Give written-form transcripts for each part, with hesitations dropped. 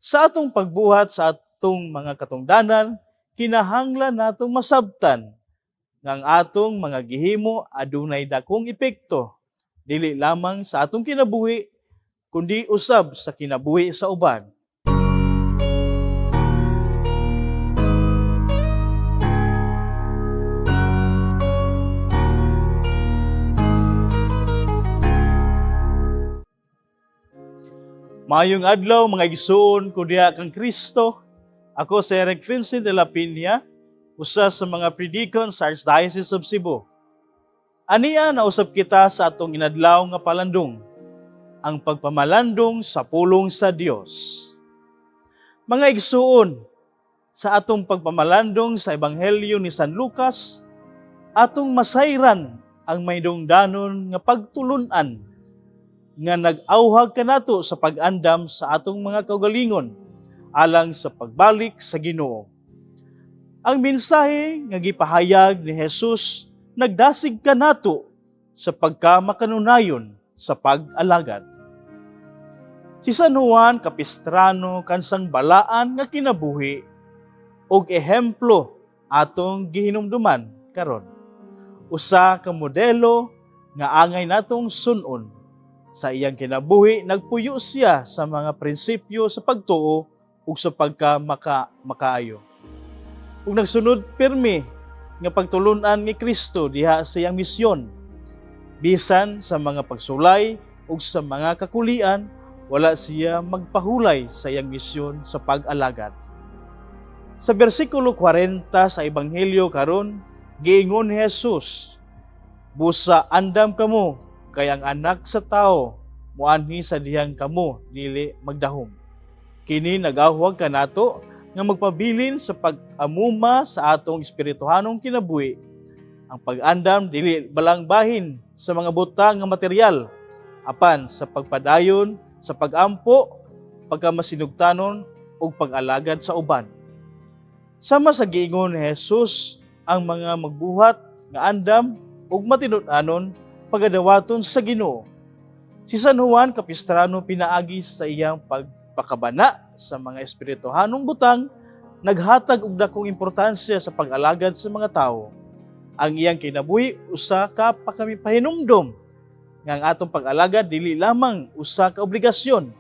Sa atong pagbuhat sa atong mga katungdanan, kinahanglan natong masabtan nga ang atong mga gihimo adunay dakong epekto dili lamang sa atong kinabuhi kundi usab sa kinabuhi sa uban. Mayong adlaw mga igsoon ko diha kang Kristo. Ako si Eric Vincent de la Piña, usa sa mga predikon sa Archdiocese of Cebu. Ania nausap kita sa atong inadlaw nga palandong, ang pagpamalandong sa pulong sa Dios. Mga igsoon, sa atong pagpamalandong sa Ebanghelyo ni San Lucas, atong masayran ang may dungdanon nga pagtulunan nga nag-auhag kanato sa pag-andam sa atong mga kaugalingon alang sa pagbalik sa Ginoo. Ang mensahe nga gipahayag ni Jesus nagdasig kanato sa pagkamakanunayon sa pag-alagad. Si San Juan Capistrano kansang balaan nga kinabuhi og ehemplo atong gihinumduman karon. Usa ka modelo nga angay natong sun-on. Sa iyang kinabuhi, nagpuyo siya sa mga prinsipyo sa pagtuo ug sa pagkamakaayo. Ug nagsunod pirmi nga pagtulunan ni Kristo diha sa iyang misyon. Bisan sa mga pagsulay ug sa mga kakulian, wala siya magpahulay sa iyang misyon sa pag-alagad. Sa bersikulo 40 sa Ebanghelyo karon, giingon ni Jesus, "Busa andam kamo, kay ang anak sa tao muanhi sa dihang kamo dili magdahom." Kini nagahwag kanato nga magpabilin sa pag-amuma sa atong espirituhanong kinabuhi. Ang pag-andam dili balang bahin sa mga butang nga material, apan sa pagpadayon, sa pag-ampo, pagkamasinugtanon ug pag-alagad sa uban. Sama sa giingon ni Jesus, ang mga magbuhat nga andam ug matinud-anon pagadawaton sa Ginoo. Si San Juan Capistrano pinaagi sa iyang pagpakabana sa mga espirituhanong butang, naghatag og dakong importansya sa pag-alagad sa mga tawo. Ang iyang kinabuhi usa ka pakamipahinumdom nga ang atong pag-alagad dili lamang usa ka obligasyon,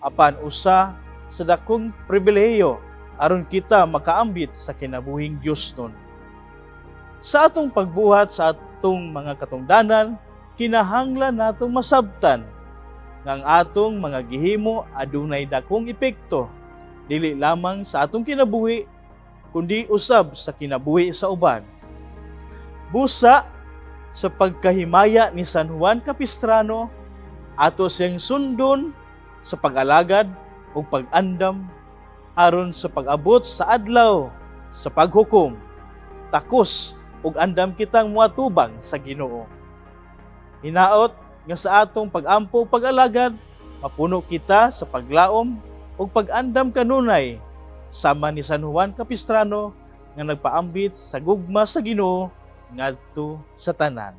apan usa sa dakong pribilehiyo aron kita makaambit sa kinabuhing Diosnon. Sa atong pagbuhat sa atong mga katungdanan, kinahanglan natong masabtan nga ang atong mga gihimo adunay dakong epekto dili lamang sa atong kinabuhi kundi usab sa kinabuhi sa uban. Busa sa pagkahimaya ni San Juan Capistrano, ato siyang sundon sa pag-alagad ug pag-andam aron sa pag-abot sa adlaw sa paghukom, takos ug andam kitang muatubang sa Ginoo. Hinaot nga sa atong pag-ampo pag-alagad, mapuno kita sa paglaom ug pag-andam kanunay sama ni San Juan Capistrano nga nagpaambit sa gugma sa Ginoo ngadto sa tanan.